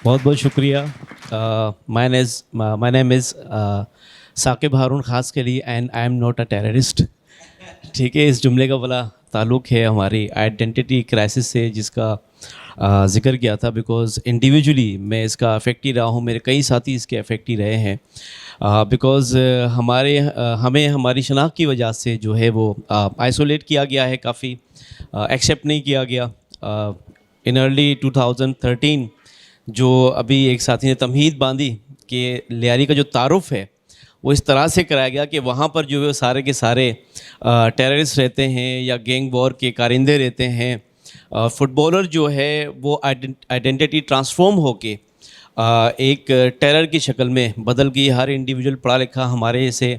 बहुत बहुत शुक्रिया। माय नेम इज़ साकिब हारून खास के लिए and I am not a terrorist. ठीक है, इस जुमले का बड़ा ताल्लुक़ है हमारी आइडेंटिटी क्राइसिस से, जिसका ज़िक्र किया था। बिकॉज़ इंडिविजुअली मैं इसका अफेक्ट ही रहा हूँ, मेरे कई साथी इसके अफेक्ट ही रहे हैं। बिकॉज़ हमें हमारी शनाख्त की वजह से जो है वो आइसोलेट किया गया है, काफ़ी एक्सेप्ट नहीं किया गया। इन अर्ली 2013 जो अभी एक साथी ने तमहीद बांधी कि लियारी का जो तारुफ़ है वो इस तरह से कराया गया कि वहाँ पर जो है सारे के सारे टेररिस्ट रहते हैं या गैंग वॉर के कारिंदे रहते हैं। फुटबॉलर जो है वो आइडेंटिटी ट्रांसफॉर्म होके एक टेरर की शक्ल में बदल गई। हर इंडिविजुअल पढ़ा लिखा हमारे से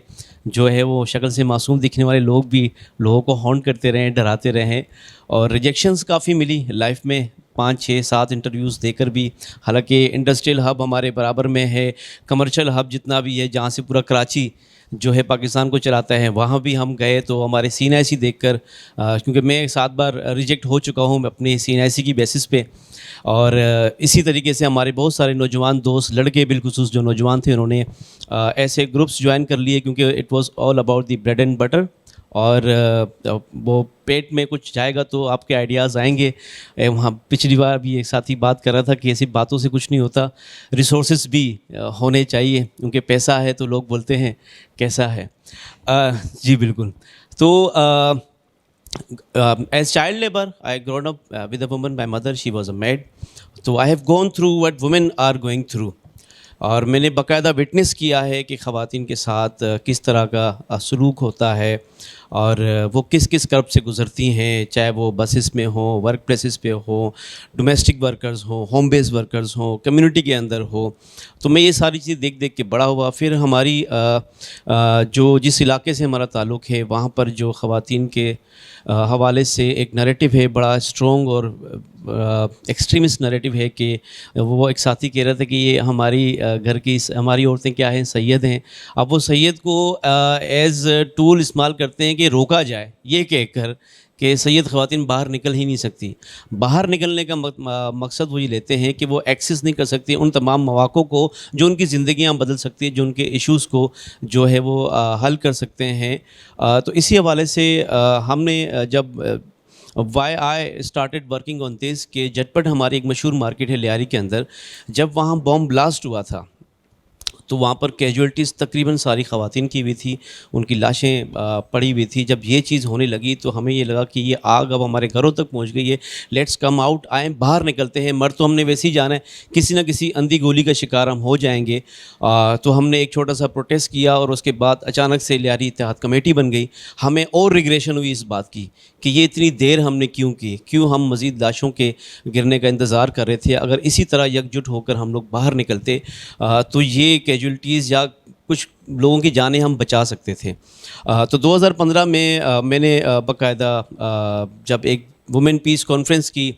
जो है वो शक्ल से मासूम दिखने वाले लोग भी लोगों को हॉन्ट करते रहें, डराते रहें। और रिजेक्शंस काफ़ी मिली लाइफ में, 5 6 7 इंटरव्यूज़ देकर भी। हालांकि इंडस्ट्रियल हब हमारे बराबर में है, कमर्शियल हब जितना भी है जहाँ से पूरा कराची जो है पाकिस्तान को चलाता है, वहाँ भी हम गए तो हमारे CNIC देखकर, क्योंकि मैं 7 बार रिजेक्ट हो चुका हूँ अपने CNIC की बेसिस पे। और इसी तरीके से हमारे बहुत सारे नौजवान दोस्त, लड़के बिलखुसूस जो नौजवान थे, उन्होंने ऐसे ग्रुप्स ज्वाइन कर लिए क्योंकि it was all about the bread and butter. और वो पेट में कुछ जाएगा तो आपके आइडियाज़ आएंगे। वहाँ पिछली बार भी एक साथी बात कर रहा था कि ऐसी बातों से कुछ नहीं होता, रिसोर्सेज भी होने चाहिए, क्योंकि पैसा है तो लोग बोलते हैं कैसा है। जी बिल्कुल। तो as child labor I grown up with a woman, my mother she was a maid, so I have gone through what women are going through। और मैंने बाकायदा विटनेस किया है कि ख़वातीन के साथ किस तरह का सलूक होता है और वो किस किस कर्ब से गुज़रती हैं, चाहे वो बसेस में हो, वर्क प्लेसेस पे हो, डोमेस्टिक वर्कर्स हो, होम बेस्ड वर्कर्स हो, कम्युनिटी के अंदर हो। तो मैं ये सारी चीज़ देख देख के बड़ा हुआ। फिर हमारी जो जिस इलाके से हमारा ताल्लुक़ है वहाँ पर जो ख़वातीन के हवाले से एक नैरेटिव है बड़ा स्ट्रॉन्ग और एक्सट्रीमिस्ट नैरेटिव है कि वो एक साथी कह रहा था कि ये हमारी घर की हमारी औरतें क्या हैं, सैयद हैं। अब वो सैयद को एज़ टूल इस्तेमाल करते हैं कि रोका जाए, ये कहकर कि सैयद ख़वातीन बाहर निकल ही नहीं सकती। बाहर निकलने का मकसद वो ये लेते हैं कि वो एक्सेस नहीं कर सकती उन तमाम मौक़ों को जो उनकी ज़िंदगियाँ बदल सकती है, जो उनके इश्यूज़ को जो है वो हल कर सकते हैं। तो इसी हवाले से हमने जब why I started working on this कि झटपट हमारी एक मशहूर मार्केट है लियारी के अंदर, जब वहाँ बॉम्ब ब्लास्ट हुआ था तो वहाँ पर कैजुअल्टीज़ तकरीबन सारी ख़वातीन की हुई थी, उनकी लाशें पड़ी हुई थी। जब ये चीज़ होने लगी तो हमें ये लगा कि ये आग अब हमारे घरों तक पहुँच गई है, लेट्स कम आउट, आएँ बाहर निकलते हैं। मर तो हमने वैसे ही जाना है, किसी न किसी अंधी गोली का शिकार हम हो जाएंगे। तो हमने एक छोटा सा प्रोटेस्ट किया और उसके बाद अचानक से लियारी इत्तेहाद कमेटी बन गई। हमें और रिग्रेशन हुई इस बात की कि ये इतनी देर हमने क्यों की, क्यों हम मज़ीद लाशों के गिरने का इंतज़ार कर रहे थे। अगर इसी तरह यकजुट होकर हम लोग बाहर निकलते तो ये कैजुअल्टीज़ या कुछ लोगों की जानें हम बचा सकते थे। तो 2015 में मैंने बाकायदा जब एक वुमेन पीस कॉन्फ्रेंस की,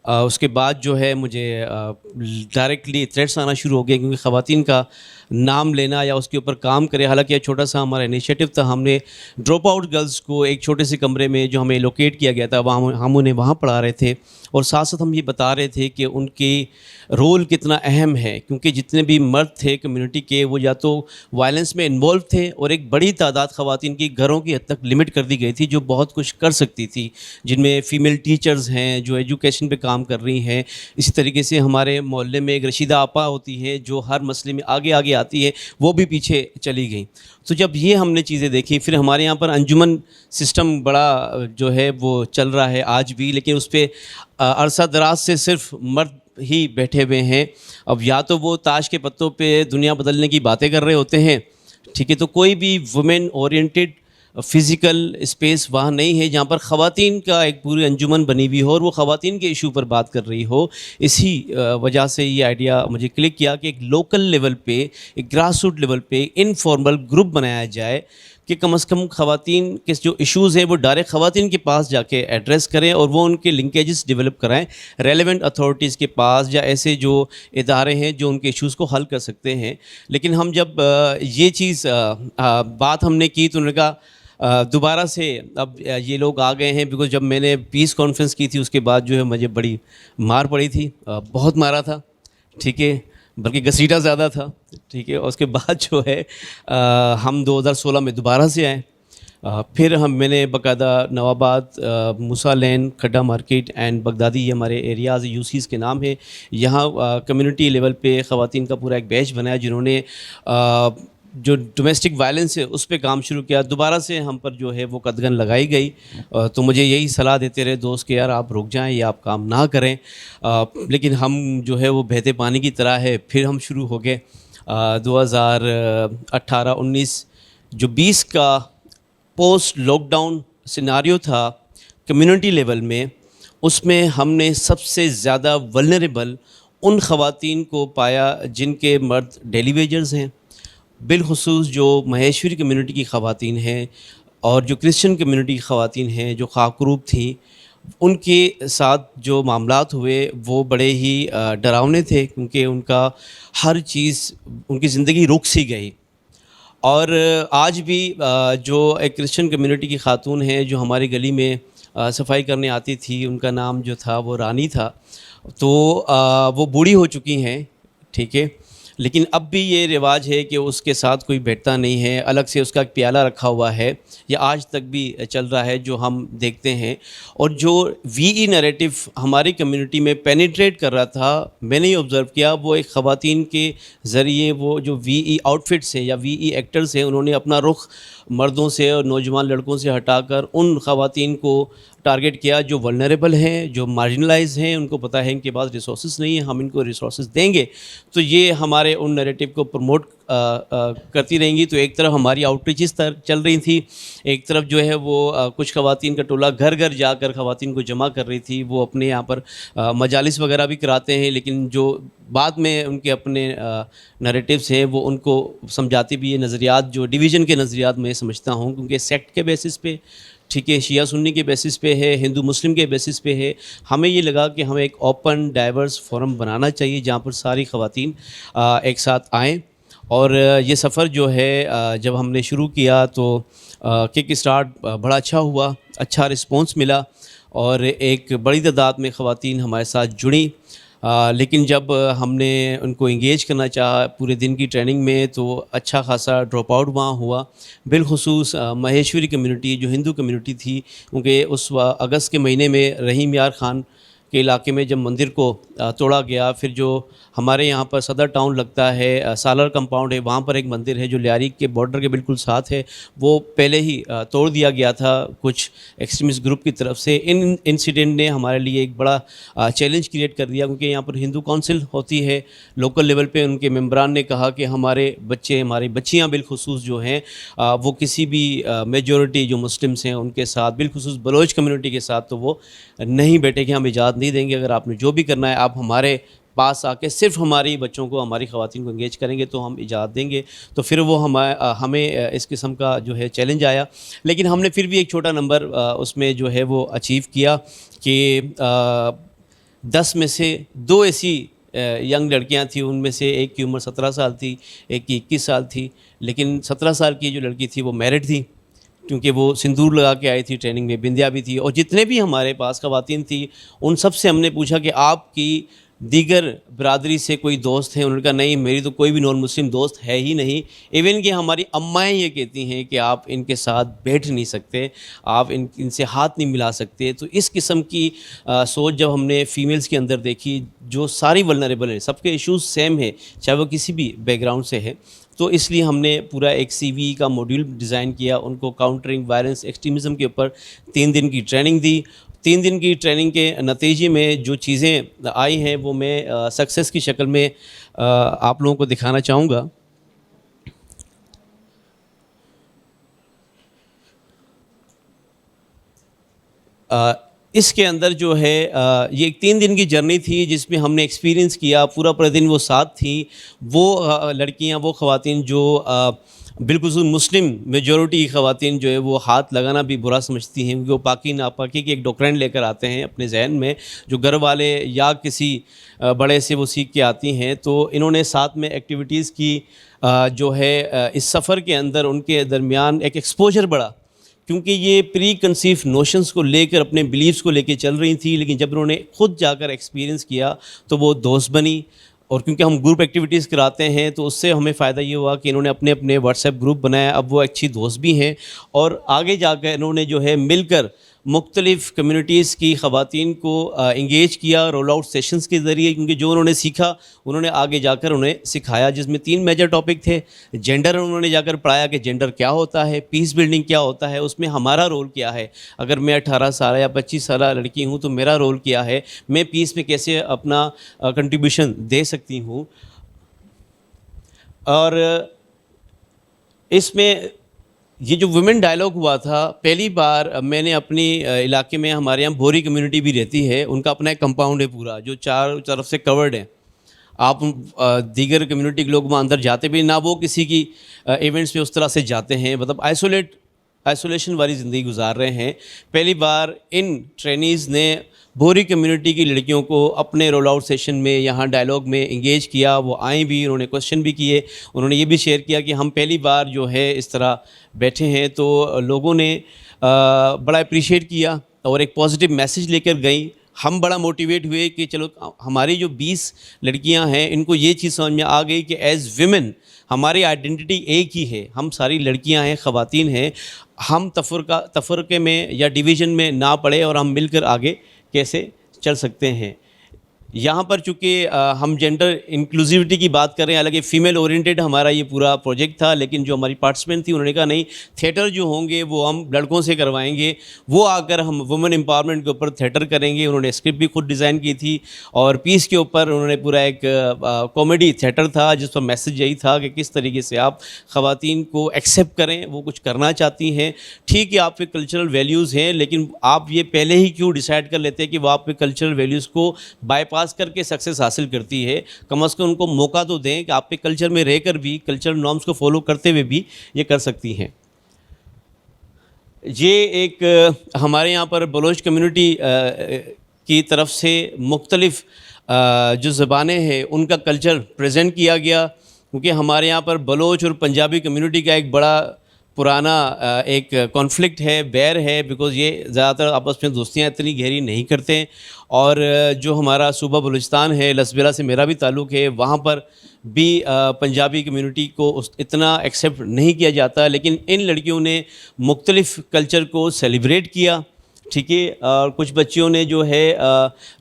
उसके बाद जो है मुझे डायरेक्टली थ्रेट्स आना शुरू हो गए, क्योंकि ख़वातीन का नाम लेना या उसके ऊपर काम करें। हालांकि एक छोटा सा हमारा इनिशिएटिव था, हमने ड्रॉप आउट गर्ल्स को एक छोटे से कमरे में जो हमें लोकेट किया गया था वहाँ हम उन्हें वहाँ पढ़ा रहे थे और साथ साथ हम ये बता रहे थे कि उनकी रोल कितना अहम है, क्योंकि जितने भी मर्द थे कम्युनिटी के वो या तो वायलेंस में इन्वॉल्व थे और एक बड़ी तादाद ख़वातीन की घरों की हद तक लिमिट कर दी गई थी जो बहुत कुछ कर सकती थी, जिनमें फ़ीमेल टीचर्स हैं जो एजुकेशन पे काम कर रही हैं। इसी तरीके से हमारे मोहल्ले में एक रशीदा आपा होती है जो हर मसले में आगे आगे आती है, वो भी पीछे चली गई। तो जब ये हमने चीज़ें देखी, फिर हमारे यहाँ पर अंजुमन सिस्टम बड़ा जो है वो चल रहा है आज भी, लेकिन उस पर अरसा दराज से सिर्फ मर्द ही बैठे हुए हैं। अब या तो वो ताश के पत्तों पे दुनिया बदलने की बातें कर रहे होते हैं, ठीक है, तो कोई भी वुमेन ओरिएंटेड फ़िज़िकल स्पेस वहाँ नहीं है जहाँ पर ख़वातीन का एक पूरी अंजुमन बनी हुई हो और वो ख़वातीन के इशू पर बात कर रही हो। इसी वजह से ये आइडिया मुझे क्लिक किया कि एक लोकल लेवल पे, एक ग्रास रूट लेवल पे इनफॉर्मल ग्रुप बनाया जाए कि कम से कम ख़वातीन के जो इश्यूज़ हैं वो डायरेक्ट ख़वातीन के पास जाके एड्रेस करें और वो उनके लिंकेजेस डेवलप कराएं रेलेवेंट अथॉरिटीज़ के पास या ऐसे जो इदारे हैं जो उनके इश्यूज़ को हल कर सकते हैं। लेकिन हम जब ये चीज़ बात हमने की तो उन्होंने कहा दोबारा से अब ये लोग आ गए हैं, बिकॉज जब मैंने पीस कॉन्फ्रेंस की थी उसके बाद जो है मुझे बड़ी मार पड़ी थी, बहुत मारा था, ठीक है, बल्कि घसीटा ज़्यादा था। ठीक है, और उसके बाद जो है हम 2016 में दोबारा से आए। फिर मैंने बाकायदा नवाबाद, मूसा लेन, खड्डा मार्केट एंड बगदादी, ये हमारे एरियाज़ यूसीज़ के नाम है। यहाँ कम्युनिटी लेवल पे ख़वातीन का पूरा एक बैच बनाया जिन्होंने जो डोमेस्टिक वायलेंस है उस पे काम शुरू किया। दोबारा से हम पर जो है वो कदगन लगाई गई। तो मुझे यही सलाह देते रहे दोस्त कि यार आप रुक जाएं या आप काम ना करें। लेकिन हम जो है वो बहते पानी की तरह है, फिर हम शुरू हो गए। 2018-19 जो 20 का पोस्ट लॉकडाउन सिनारियो था कम्युनिटी लेवल में, उसमें हमने सबसे ज़्यादा वल्नरेबल उन ख़वातीन को पाया जिनके मर्द डेली वेजर्स हैं, बिलखुसूस जो महेश्वरी कम्युनिटी की ख़वातीन हैं और जो क्रिश्चियन कम्युनिटी की ख़वातीन हैं जो खाकरूब थी। उनके साथ जो मामलात हुए वो बड़े ही डरावने थे, क्योंकि उनका हर चीज़, उनकी ज़िंदगी रुक सी गई। और आज भी जो एक क्रिश्चियन कम्युनिटी की खातून हैं जो हमारी गली में सफाई करने आती थी, उनका नाम जो था वो रानी था। तो वो बूढ़ी हो चुकी हैं, ठीक है, लेकिन अब भी ये रिवाज है कि उसके साथ कोई बैठता नहीं है, अलग से उसका एक प्याला रखा हुआ है। ये आज तक भी चल रहा है जो हम देखते हैं। और जो वीई नैरेटिव हमारी कम्युनिटी में पेनिट्रेट कर रहा था, मैंने ये ऑब्ज़र्व किया, वो एक ख़वातीन के ज़रिए वो जो वीई आउटफिट्स हैं या वीई एक्टर्स हैं, उन्होंने अपना रुख मर्दों से और नौजवान लड़कों से हटाकर उन ख़वातीन को टारगेट किया जो वल्नरेबल हैं, जो मार्जिनलाइज हैं। उनको पता है इनके पास रिसोर्स नहीं है, हम इनको रिसोर्स देंगे तो ये हमारे उन नैरेटिव को प्रमोट करती रहेंगी। तो एक तरफ हमारी आउटरीचेस चल रही थी, एक तरफ जो है वो कुछ ख़वातीन का टोला घर घर जाकर ख़वातीन को जमा कर रही थी। वो अपने यहाँ पर मजालिस वगैरह भी कराते हैं, लेकिन जो बाद में उनके अपने नैरेटिव्स हैं वो उनको समझाती भी, ये नज़रियात जो डिवीज़न के नज़रियात मैं समझता हूँ, क्योंकि सेक्ट के बेसिस पे, ठीक है, शिया सुन्नी के बेसिस पे है, हिंदू मुस्लिम के बेसिस पे है। हमें ये लगा कि हमें एक ओपन डाइवर्स फोरम बनाना चाहिए जहाँ पर सारी ख़वातीन एक साथ आएँ। और ये सफ़र जो है जब हमने शुरू किया तो किक स्टार्ट बड़ा अच्छा हुआ, अच्छा रिस्पॉन्स मिला और एक बड़ी तादाद में ख़वातीन हमारे साथ जुड़ी। लेकिन जब हमने उनको इंगेज करना चाहा पूरे दिन की ट्रेनिंग में, तो अच्छा खासा ड्रॉप आउट वहाँ हुआ। बिलखुसूस महेश्वरी कम्युनिटी जो हिंदू कम्युनिटी थी, क्योंकि उस अगस्त के महीने में रहीम यार ख़ान के इलाके में जब मंदिर को तोड़ा गया, फिर जो हमारे यहाँ पर सदर टाउन लगता है, सालर कंपाउंड है, वहाँ पर एक मंदिर है जो लियारी के बॉर्डर के बिल्कुल साथ है, वो पहले ही तोड़ दिया गया था कुछ एक्सट्रीमिस्ट ग्रुप की तरफ से। इन इंसिडेंट ने हमारे लिए एक बड़ा चैलेंज क्रिएट कर दिया, क्योंकि यहाँ पर हिंदू काउंसिल होती है लोकल लेवल पे। उनके मेम्बरान ने कहा कि हमारे बच्चे, हमारी बच्चियाँ बिलखुसूस जो हैं वो किसी भी मेजॉरिटी जो मुस्लिम्स हैं उनके साथ, बिलखुसूस बलोच कम्युनिटी के साथ तो वो नहीं बैठेंगे, हम इजाज़त नहीं देंगे। अगर आपने जो भी करना है आप हमारे पास आके सिर्फ हमारी बच्चों को, हमारी ख़वातीन को इंगेज करेंगे तो हम इजाज़त देंगे। तो फिर वो हमें इस किस्म का जो है चैलेंज आया, लेकिन हमने फिर भी एक छोटा नंबर उसमें जो है वो अचीव किया कि 10 में से 2 ऐसी यंग लड़कियां थी, उनमें से एक की उम्र 17 साल थी, एक की 21 साल थी। लेकिन 17 साल की जो लड़की थी वो मैरिड थी, क्योंकि वो सिंदूर लगा के आई थी ट्रेनिंग में, बिंदिया भी थी। और जितने भी हमारे पास ख़वातीन थी उन सब से हमने पूछा कि आपकी दीगर बरादरी से कोई दोस्त है? उन्होंने कहा नहीं, मेरी तो कोई भी नॉन मुस्लिम दोस्त है ही नहीं। इवन कि हमारी अम्माएँ ये कहती हैं कि आप इनके साथ बैठ नहीं सकते, आप इनसे हाथ नहीं मिला सकते। तो इस किस्म की सोच जब हमने फ़ीमेल्स के अंदर देखी जो सारी वल्नरेबल है, सबके इश्यूज़ सेम है, चाहे वो किसी भी बैकग्राउंड से है, तो इसलिए हमने पूरा एक सीवी का मॉड्यूल डिज़ाइन किया। उनको काउंटरिंग वायलेंस एक्सट्रीमिज़म के ऊपर 3 दिन की ट्रेनिंग दी। 3 दिन की ट्रेनिंग के नतीजे में जो चीज़ें आई हैं वो मैं सक्सेस की शक्ल में आप लोगों को दिखाना चाहूँगा। इसके अंदर जो है ये एक 3 दिन की जर्नी थी जिसमें हमने एक्सपीरियंस किया, पूरा दिन वो साथ थी। वो लड़कियां, वो ख़वातीन जो बिल्कुल मुस्लिम मेजॉरिटी की ख़वातीन जो है वो हाथ लगाना भी बुरा समझती हैं, क्योंकि वो पाकी नापाकी की एक डॉक्ट्रिन लेकर आते हैं अपने जहन में, जो घर वाले या किसी बड़े से वो सीख के आती हैं। तो इन्होंने साथ में एक्टिविटीज़ की, जो है इस सफ़र के अंदर उनके दरमियान एक एक्सपोजर बढ़ा, क्योंकि ये प्री कंसीव नोशंस को लेकर, अपने बिलीव्स को लेकर चल रही थी। लेकिन जब उन्होंने ख़ुद जाकर एक्सपीरियंस किया तो वो दोस्त बनी और क्योंकि हम ग्रुप एक्टिविटीज़ कराते हैं तो उससे हमें फ़ायदा ये हुआ कि इन्होंने अपने अपने व्हाट्सएप ग्रुप बनाया, अब वो अच्छी दोस्त भी हैं और आगे जाकर इन्होंने जो है मिलकर मुख्तलिफ़ कम्युनिटीज़ की ख़वातीन को इंगेज किया रोल आउट सेशंस के ज़रिए, क्योंकि जो उन्होंने सीखा उन्होंने आगे जाकर उन्हें सिखाया, जिसमें 3 मेजर टॉपिक थे। जेंडर उन्होंने जाकर पढ़ाया कि जेंडर क्या होता है, पीस बिल्डिंग क्या होता है, उसमें हमारा रोल क्या है, अगर मैं 18 साल या 25 साल लड़की हूँ तो मेरा रोल क्या है, मैं पीस में कैसे अपना कंट्रीब्यूशन दे सकती हूँ। और इसमें ये जो वुमेन डायलॉग हुआ था, पहली बार मैंने अपनी इलाके में, हमारे यहाँ बोरी कम्युनिटी भी रहती है, उनका अपना एक कंपाउंड है पूरा जो चारों तरफ से कवर्ड है। आप दीगर कम्युनिटी के लोग वहाँ अंदर जाते भी ना, वो किसी की इवेंट्स पे उस तरह से जाते हैं, मतलब आइसोलेशन वाली ज़िंदगी गुजार रहे हैं। पहली बार इन ट्रेनीज़ ने बोरी कम्युनिटी की लड़कियों को अपने रोल आउट सेशन में यहाँ डायलॉग में इंगेज किया। वो आए भी, उन्होंने क्वेश्चन भी किए, उन्होंने ये भी शेयर किया कि हम पहली बार जो है इस तरह बैठे हैं, तो लोगों ने बड़ा अप्रिशिएट किया और एक पॉजिटिव मैसेज लेकर गई। हम बड़ा मोटिवेट हुए कि चलो हमारी जो 20 लड़कियां हैं इनको ये चीज़ समझ में आ गई कि एज़ विमेन हमारी आइडेंटिटी एक ही है, हम सारी लड़कियां हैं, ख़वातीन हैं, हम तफरके में या डिवीज़न में ना पड़े और हम मिलकर आगे कैसे चल सकते हैं। यहाँ पर चूँकि हम जेंडर इंक्लूसिविटी की बात कर रहे हैं, हालांकि फ़ीमेल ओरिएंटेड हमारा ये पूरा प्रोजेक्ट था, लेकिन जो हमारी पार्टिसिपेंट थी उन्होंने कहा नहीं, थिएटर जो होंगे वो हम लड़कों से करवाएंगे, वो आकर हम वुमेन एम्पावरमेंट के ऊपर थिएटर करेंगे। उन्होंने स्क्रिप्ट भी खुद डिज़ाइन की थी और पीस के ऊपर उन्होंने पूरा एक कॉमेडी थिएटर था जिस पर मैसेज यही था कि किस तरीके से आप ख़वातीन को एक्सेप्ट करें, वो कुछ करना चाहती हैं, ठीक है आपके कल्चरल वैल्यूज़ हैं, लेकिन आप ये पहले ही क्यों डिसाइड कर लेते हैं कि वो आपके कल्चरल वैल्यूज़ को बाईपास करके सक्सेस हासिल करती है। कम से कम उनको मौका तो दें कि आपके कल्चर में रहकर भी, कल्चरल नॉर्म्स को फॉलो करते हुए भी ये कर सकती हैं। ये एक हमारे यहाँ पर बलोच कम्युनिटी की तरफ से मुख्तलिफ़ जो ज़बानें हैं उनका कल्चर प्रेजेंट किया गया, क्योंकि हमारे यहाँ पर बलोच और पंजाबी कम्युनिटी का एक बड़ा पुराना एक कॉन्फ्लिक्ट है, बैर है, बिकॉज़ ये ज़्यादातर आपस में दोस्तियाँ इतनी गहरी नहीं करते। और जो हमारा सूबा बलूचिस्तान है, लसबेला से मेरा भी ताल्लुक़ है, वहाँ पर भी पंजाबी कम्युनिटी को इतना एक्सेप्ट नहीं किया जाता, लेकिन इन लड़कियों ने मुख्तलिफ़ कल्चर को सेलिब्रेट किया, ठीक है। और कुछ बच्चियों ने जो है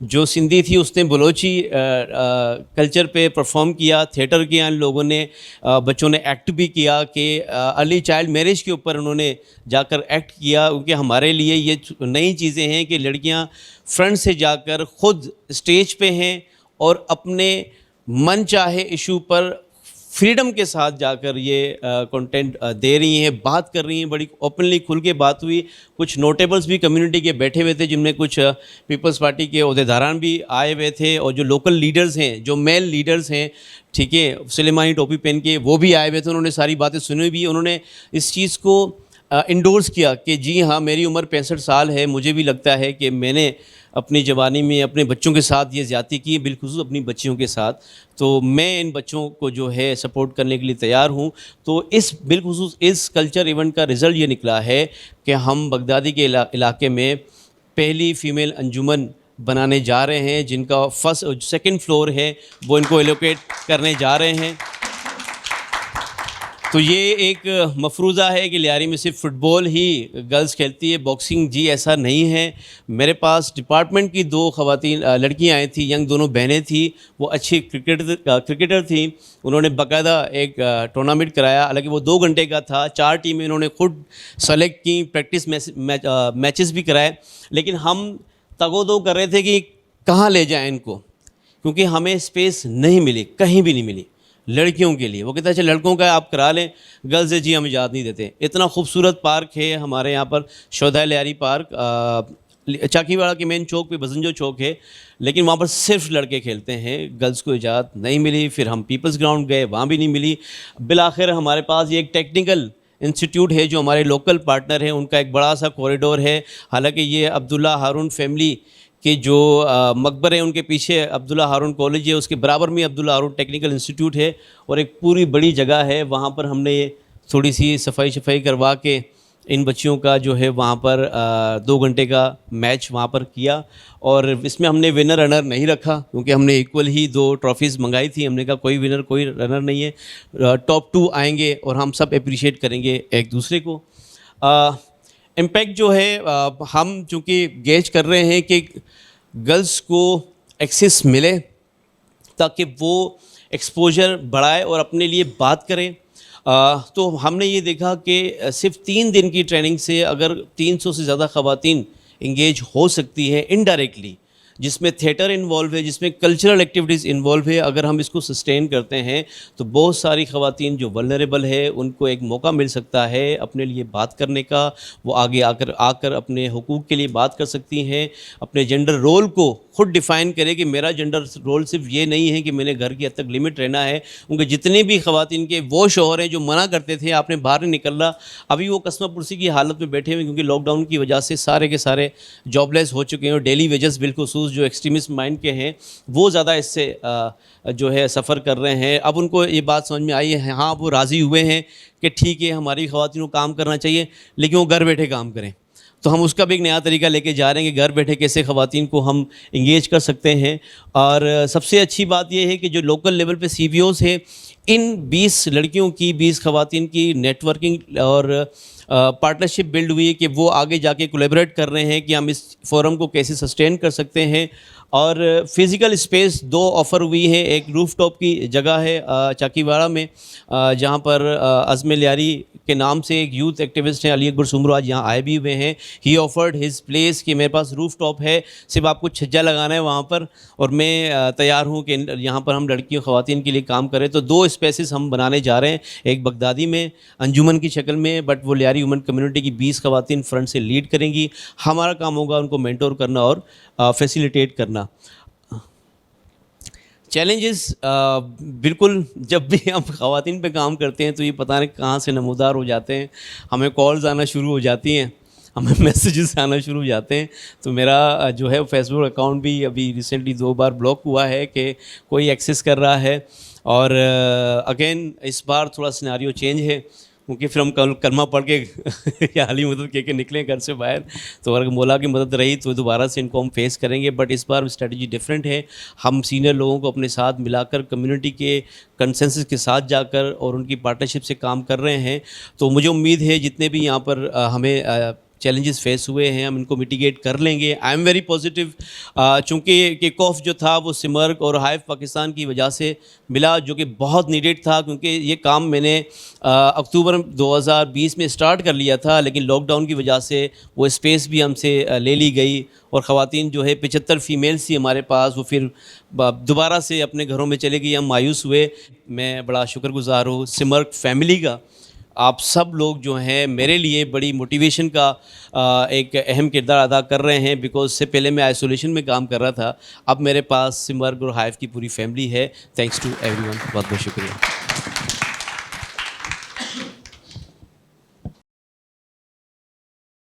जो सिंधी थी उसने बलोची कल्चर पे परफॉर्म किया, थिएटर किया इन लोगों ने, बच्चों ने एक्ट भी किया कि अर्ली चाइल्ड मैरिज के ऊपर उन्होंने जाकर एक्ट किया, क्योंकि हमारे लिए ये नई चीज़ें हैं कि लड़कियां फ्रंट से जाकर ख़ुद स्टेज पे हैं और अपने मन चाहे इशू पर फ्रीडम के साथ जाकर ये कंटेंट दे रही हैं, बात कर रही हैं, बड़ी ओपनली खुल के बात हुई। कुछ नोटेबल्स भी कम्युनिटी के बैठे हुए थे, जिनमें कुछ पीपल्स पार्टी के ओहदेदारान भी आए हुए थे और जो लोकल लीडर्स हैं, जो मेल लीडर्स हैं, ठीक है, सुलेमानी टोपी पहन के, वो भी आए हुए थे। उन्होंने सारी बातें सुनी भी, उन्होंने इस चीज़ को इंडोर्स किया कि जी हाँ, मेरी उम्र 65 साल है, मुझे भी लगता है कि मैंने अपनी जवानी में अपने बच्चों के साथ ये ज़्यादती की, बिलखुसूस अपनी बच्चियों के साथ, तो मैं इन बच्चों को जो है सपोर्ट करने के लिए तैयार हूँ। तो इस बिलखुसूस इस कल्चर इवेंट का रिज़ल्ट ये निकला है कि हम बगदादी के इलाके में पहली फ़ीमेल अंजुमन बनाने जा रहे हैं, जिनका सेकंड फ्लोर है वो इनको एलोकेट करने जा रहे हैं। तो ये एक मफरूज़ा है कि लियारी में सिर्फ फ़ुटबॉल ही गर्ल्स खेलती है, बॉक्सिंग जी ऐसा नहीं है। मेरे पास डिपार्टमेंट की 2 ख़वातीन लड़कियां आई थी, यंग दोनों बहनें थी, वो अच्छी क्रिकेटर थी। उन्होंने बाकायदा एक टूर्नामेंट कराया, हालांकि वो 2 घंटे का था, 4 टीमें इन्होंने खुद सेलेक्ट की, प्रैक्टिस मैचेस भी कराए। लेकिन हम तगोदो कर रहे थे कि कहाँ ले जाएँ इनको, क्योंकि हमें स्पेस नहीं मिली, कहीं भी नहीं मिली लड़कियों के लिए। वो कहता है अच्छा लड़कों का आप करा लें, गर्ल्स है जी हम इजाज़त नहीं देते। इतना खूबसूरत पार्क है हमारे यहाँ पर, शोधा लियारी पार्क, चाकीवाड़ा के मेन चौक पे बजंजो चौक है, लेकिन वहाँ पर सिर्फ लड़के खेलते हैं, गर्ल्स को इजाज़त नहीं मिली। फिर हम पीपल्स ग्राउंड गए, वहाँ भी नहीं मिली। बिलाखिर हमारे पास ये एक टेक्निकल इंस्टीट्यूट है जो हमारे लोकल पार्टनर हैं, उनका एक बड़ा सा कॉरिडोर है। हालांकि ये अब्दुल्ला हारून फैमिली कि जो मकबरे हैं उनके पीछे अब्दुल्ला हारून कॉलेज है, उसके बराबर में अब्दुल्ला हारून टेक्निकल इंस्टीट्यूट है और एक पूरी बड़ी जगह है। वहाँ पर हमने थोड़ी सी सफाई करवा के इन बच्चियों का जो है वहाँ पर 2 घंटे का मैच वहाँ पर किया और इसमें हमने विनर रनर नहीं रखा क्योंकि हमने इक्वल ही 2 ट्रॉफीज़ मंगाई थी। हमने कहा कोई विनर कोई रनर नहीं है, टॉप 2 आएंगे और हम सब अप्रिशिएट करेंगे एक दूसरे को। इम्पैक्ट जो है हम चूँकि गेज कर रहे हैं कि गर्ल्स को एक्सेस मिले ताकि वो एक्सपोजर बढ़ाए और अपने लिए बात करें। तो हमने ये देखा कि सिर्फ 3 दिन की ट्रेनिंग से अगर 300 से ज़्यादा ख़वातीन इंगेज हो सकती है इनडायरेक्टली, जिसमें थिएटर इन्वॉल्व है, जिसमें कल्चरल एक्टिविटीज़ इन्वॉल्व है। अगर हम इसको सस्टेन करते हैं तो बहुत सारी ख़वातीन जो वल्नरेबल है उनको एक मौका मिल सकता है अपने लिए बात करने का। वो आगे आकर अपने हुकूक के लिए बात कर सकती हैं, अपने जेंडर रोल को खुद डिफ़ाइन करे कि मेरा जेंडर रोल सिर्फ ये नहीं है कि मैंने घर की हद तक लिमिट रहना है। उनके जितने भी ख़वातीन के वो शौहर हैं जो मना करते थे आपने बाहर नहीं निकलना, अभी वो कस्मा पुरसी की हालत में बैठे हुए क्योंकि लॉकडाउन की वजह से सारे के सारे जॉबलेस हो चुके हैं और डेली वेजेस बिलखुसूस जो एक्सट्रीमिस्ट माइंड के हैं वो ज़्यादा इससे जो है सफ़र कर रहे हैं। अब उनको ये बात समझ में आई है, हाँ वो राज़ी हुए हैं कि ठीक है हमारी ख़वातीन को काम करना चाहिए, लेकिन वो घर बैठे काम करें। तो हम उसका भी एक नया तरीका लेके जा रहे हैं कि घर बैठे कैसे ख़वातीन को हम इंगेज कर सकते हैं। और सबसे अच्छी बात यह है कि जो लोकल लेवल पे CBOs है, इन 20 लड़कियों की 20 ख़वातीन की नेटवर्किंग और पार्टनरशिप बिल्ड हुई है कि वो आगे जाके कोलैबोरेट कर रहे हैं कि हम इस फोरम को कैसे सस्टेन कर सकते हैं। और फिज़िकल स्पेस 2 ऑफ़र हुई है। एक रूफ़टॉप की जगह है चाकीवाड़ा में, जहाँ पर अज़म लियारी के नाम से एक यूथ एक्टिविस्ट हैं अली अकबर सुमरो, आज यहाँ आए भी हुए हैं। ही ऑफर्ड हिज प्लेस कि मेरे पास रूफ़टॉप है, सिर्फ आपको छज्जा लगाना है वहाँ पर और मैं तैयार हूँ कि यहाँ पर हम लड़कियों ख़वातीन के लिए काम करें। तो 2 स्पेसेस हम बनाने जा रहे हैं, एक बगदादी में अंजुमन की शक्ल में, बट वो लियारी वुमन कम्युनिटी की 20 ख़वातीन फ्रंट से लीड करेंगी। हमारा काम होगा उनको मेंटोर करना और फैसिलिटेट करना। चैलेंजेस बिल्कुल, जब भी हम ख़वातीन पे काम करते हैं तो ये पता नहीं कहाँ से नमूदार हो जाते हैं। हमें कॉल्स आना शुरू हो जाती हैं, हमें मैसेजेस आना शुरू हो जाते हैं। तो मेरा जो है फेसबुक अकाउंट भी अभी रिसेंटली 2 बार ब्लॉक हुआ है कि कोई एक्सेस कर रहा है। और अगेन इस बार थोड़ा सिनेरियो चेंज है क्योंकि फिर हम कलमा पढ़ के या हाली मदद के निकलें घर से बाहर, तो अगर मौला की मदद रही तो दोबारा से इनको हम फेस करेंगे। बट इस बार स्ट्रेटजी डिफरेंट है। हम सीनियर लोगों को अपने साथ मिलाकर कम्युनिटी के कंसेंसस के साथ जाकर और उनकी पार्टनरशिप से काम कर रहे हैं। तो मुझे उम्मीद है जितने भी यहाँ पर हमें चैलेंजेस फेस हुए हैं हम इनको मिटिगेट कर लेंगे। आई एम वेरी पॉजिटिव, चूँकि किक ऑफ जो था वो सिमर्क और हाइफ पाकिस्तान की वजह से मिला, जो कि बहुत नीडेड था क्योंकि ये काम मैंने अक्टूबर 2020 में स्टार्ट कर लिया था, लेकिन लॉकडाउन की वजह से वो स्पेस भी हमसे ले ली गई और ख़वातीन जो है 75 फीमेल्स थी हमारे पास, वो फिर दोबारा से अपने घरों में चले गई, हम मायूस हुए। मैं बड़ा शुक्रगुज़ार हूँ सिमर्क फैमिली का। आप सब लोग जो हैं मेरे लिए बड़ी मोटिवेशन का एक अहम किरदार अदा कर रहे हैं, बिकॉज से पहले मैं आइसोलेशन में काम कर रहा था, अब मेरे पास सिमर्क और हाइफ की पूरी फैमिली है। थैंक्स टू एवरीवन, बहुत बहुत शुक्रिया।